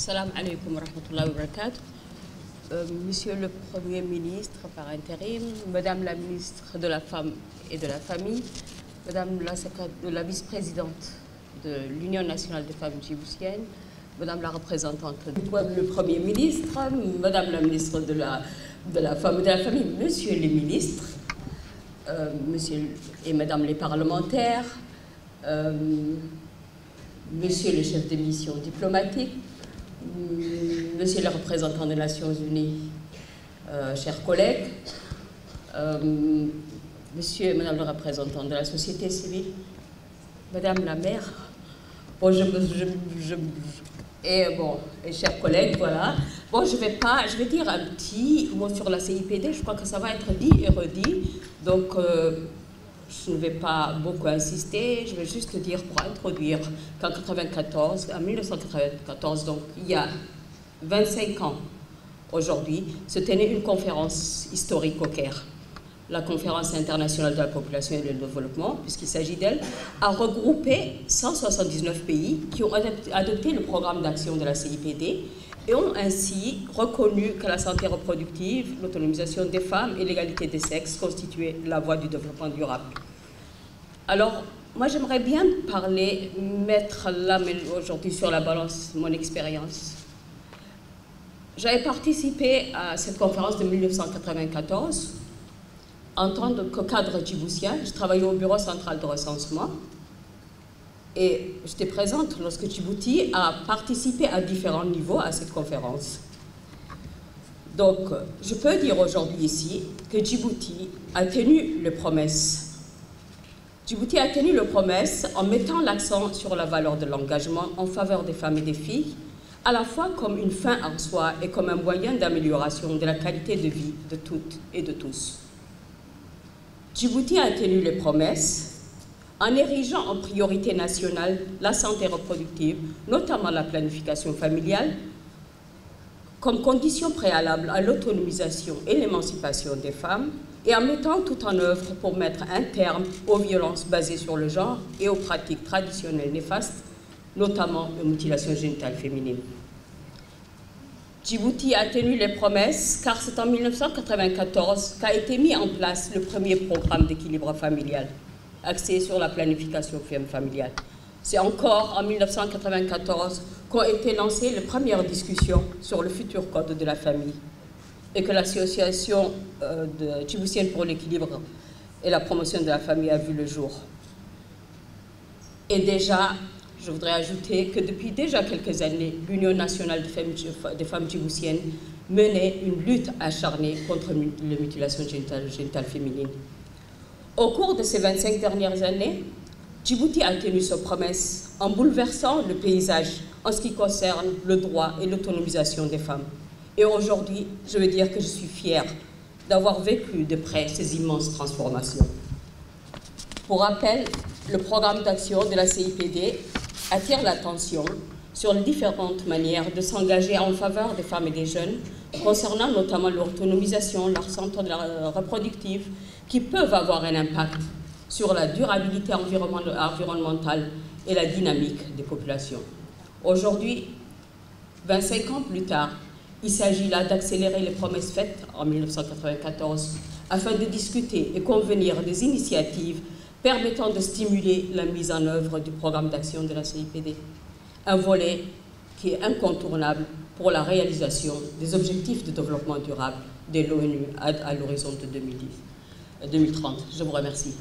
Assalamu alaikum wa rahmatullahi wa barakatuh. Monsieur le Premier ministre par intérim, Madame la ministre de la Femme et de la Famille, Madame la vice-présidente de l'Union nationale des femmes djiboutiennes, Madame la représentante du Premier ministre, Madame la ministre de la Femme et de la Famille, Monsieur les ministres, Monsieur et Madame les parlementaires, Monsieur le chef de mission diplomatique, Monsieur le représentant des Nations Unies, chers collègues, Monsieur et Madame le représentant de la société civile, Madame la maire, bon, et chers collègues, voilà. Bon, je vais dire un petit mot sur la CIPD, je crois que ça va être dit et redit, donc je ne vais pas beaucoup insister, je vais juste dire pour introduire qu'en 1994, donc il y a 25 ans aujourd'hui, se tenait une conférence historique au Caire. La conférence internationale de la population et du développement, puisqu'il s'agit d'elle, a regroupé 179 pays qui ont adopté le programme d'action de la CIPD et ont ainsi reconnu que la santé reproductive, l'autonomisation des femmes et l'égalité des sexes constituaient la voie du développement durable. Alors, moi j'aimerais bien mettre là aujourd'hui sur la balance mon expérience. J'avais participé à cette conférence de 1994 en tant que cadre djiboutien. Je travaillais au bureau central de recensement et j'étais présente lorsque Djibouti a participé à différents niveaux à cette conférence. Donc, je peux dire aujourd'hui ici que Djibouti a tenu les promesses. Djibouti a tenu les promesses en mettant l'accent sur la valeur de l'engagement en faveur des femmes et des filles, à la fois comme une fin en soi et comme un moyen d'amélioration de la qualité de vie de toutes et de tous. Djibouti a tenu les promesses en érigeant en priorité nationale la santé reproductive, notamment la planification familiale, comme condition préalable à l'autonomisation et l'émancipation des femmes, et en mettant tout en œuvre pour mettre un terme aux violences basées sur le genre et aux pratiques traditionnelles néfastes, notamment les mutilations génitales féminines. Djibouti a tenu les promesses car c'est en 1994 qu'a été mis en place le premier programme d'équilibre familial, axé sur la planification familiale. C'est encore en 1994 qu'ont été lancées les premières discussions sur le futur code de la famille et que l'association djiboutienne pour l'équilibre et la promotion de la famille a vu le jour. Et déjà, je voudrais ajouter que depuis déjà quelques années, l'Union nationale des femmes djiboutiennes menait une lutte acharnée contre les mutilations génitales féminines. Au cours de ces 25 dernières années, Djibouti a tenu ses promesses en bouleversant le paysage en ce qui concerne le droit et l'autonomisation des femmes. Et aujourd'hui, je veux dire que je suis fière d'avoir vécu de près ces immenses transformations. Pour rappel, le programme d'action de la CIPD attire l'attention sur les différentes manières de s'engager en faveur des femmes et des jeunes, concernant notamment l'autonomisation, leur santé reproductive, qui peuvent avoir un impact sur la durabilité environnementale et la dynamique des populations. Aujourd'hui, 25 ans plus tard, il s'agit là d'accélérer les promesses faites en 1994 afin de discuter et convenir des initiatives permettant de stimuler la mise en œuvre du programme d'action de la CIPD. Un volet qui est incontournable pour la réalisation des objectifs de développement durable de l'ONU à l'horizon de 2030. Je vous remercie.